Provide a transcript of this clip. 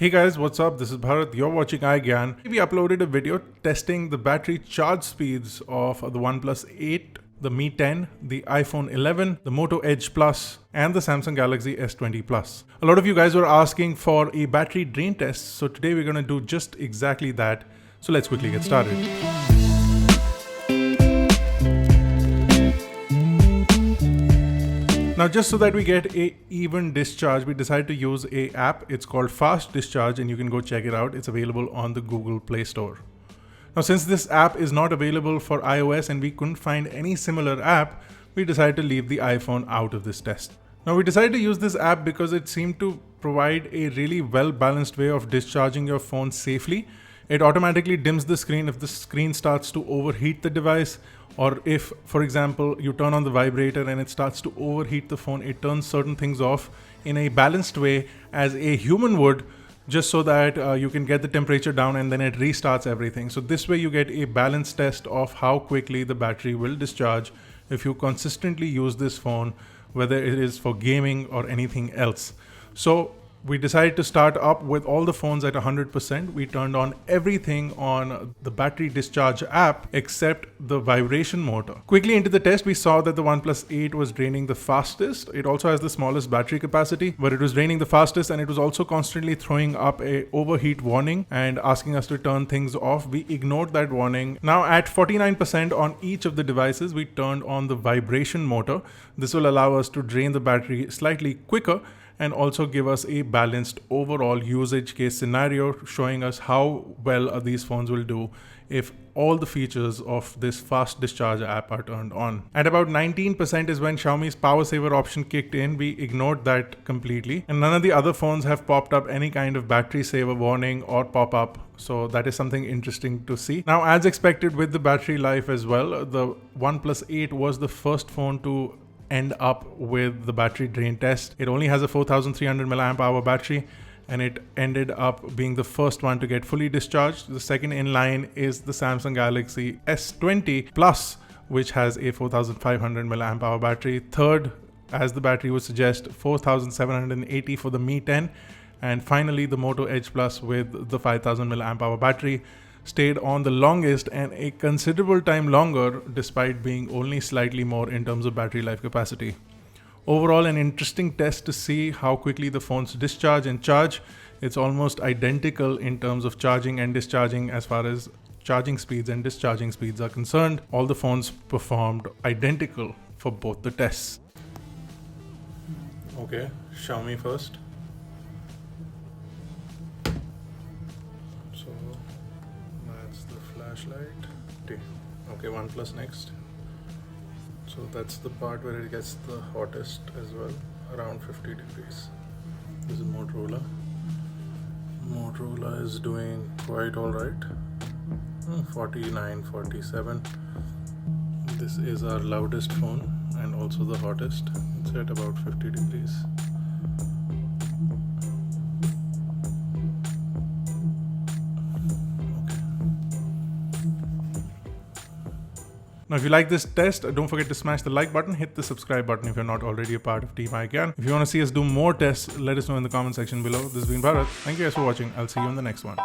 Hey guys, what's up? This is Bharat. You're watching iGyaan. We uploaded a video testing the battery charge speeds of the OnePlus 8, the Mi 10, the iPhone 11, the Moto Edge Plus, and the Samsung Galaxy S20 Plus. A lot of you guys were asking for a battery drain test, so today we're going to do just exactly that. So let's quickly get started. Now, just so that we get a even discharge, we decided to use a app. It's called Fast Discharge and you can go check it out. It's available on the Google Play Store. Now, since this app is not available for iOS and we couldn't find any similar app, we decided to leave the iPhone out of this test. Now, we decided to use this app because it seemed to provide a really well-balanced way of discharging your phone safely. It automatically dims the screen if the screen starts to overheat the device, or if, for example, you turn on the vibrator and it starts to overheat the phone, it turns certain things off in a balanced way as a human would, just so that you can get the temperature down and then it restarts everything. So this way you get a balanced test of how quickly the battery will discharge if you consistently use this phone, whether it is for gaming or anything else. So we decided to start up with all the phones at 100%. We turned on everything on the battery discharge app except the vibration motor. Quickly into the test, we saw that the OnePlus 8 was draining the fastest. It also has the smallest battery capacity, but it was draining the fastest, and it was also constantly throwing up a overheat warning and asking us to turn things off. We ignored that warning. Now at 49% on each of the devices, we turned on the vibration motor. This will allow us to drain the battery slightly quicker and also give us a balanced overall usage case scenario, showing us how well these phones will do if all the features of this fast discharge app are turned on. At about 19% is when Xiaomi's power saver option kicked in. We ignored that completely, and none of the other phones have popped up any kind of battery saver warning or pop-up. So that is something interesting to see. Now, as expected with the battery life as well, the OnePlus 8 was the first phone to end up with the battery drain test. It only has a 4300 mAh battery, and it ended up being the first one to get fully discharged. The second in line is the Samsung Galaxy S20 Plus, which has a 4500 mAh battery. Third, as the battery would suggest, 4780 for the Mi 10. And finally, the Moto Edge Plus with the 5000 mAh battery stayed on the longest and a considerable time longer, despite being only slightly more in terms of battery life capacity. Overall, an interesting test to see how quickly the phones discharge and charge. It's almost identical in terms of charging and discharging as far as charging speeds and discharging speeds are concerned. All the phones performed identical for both the tests. Okay, Xiaomi first. So that's the flashlight. Okay, OnePlus next. So that's the part where it gets the hottest as well, around 50 degrees. This is Motorola. Motorola is doing quite alright. 49, 47. This is our loudest phone and also the hottest. It's at about 50 degrees. Now, if you like this test, don't forget to smash the like button, hit the subscribe button if you're not already a part of Team iGyaan. If you want to see us do more tests, let us know in the comment section below. This has been Bharat. Thank you guys for watching. I'll see you in the next one.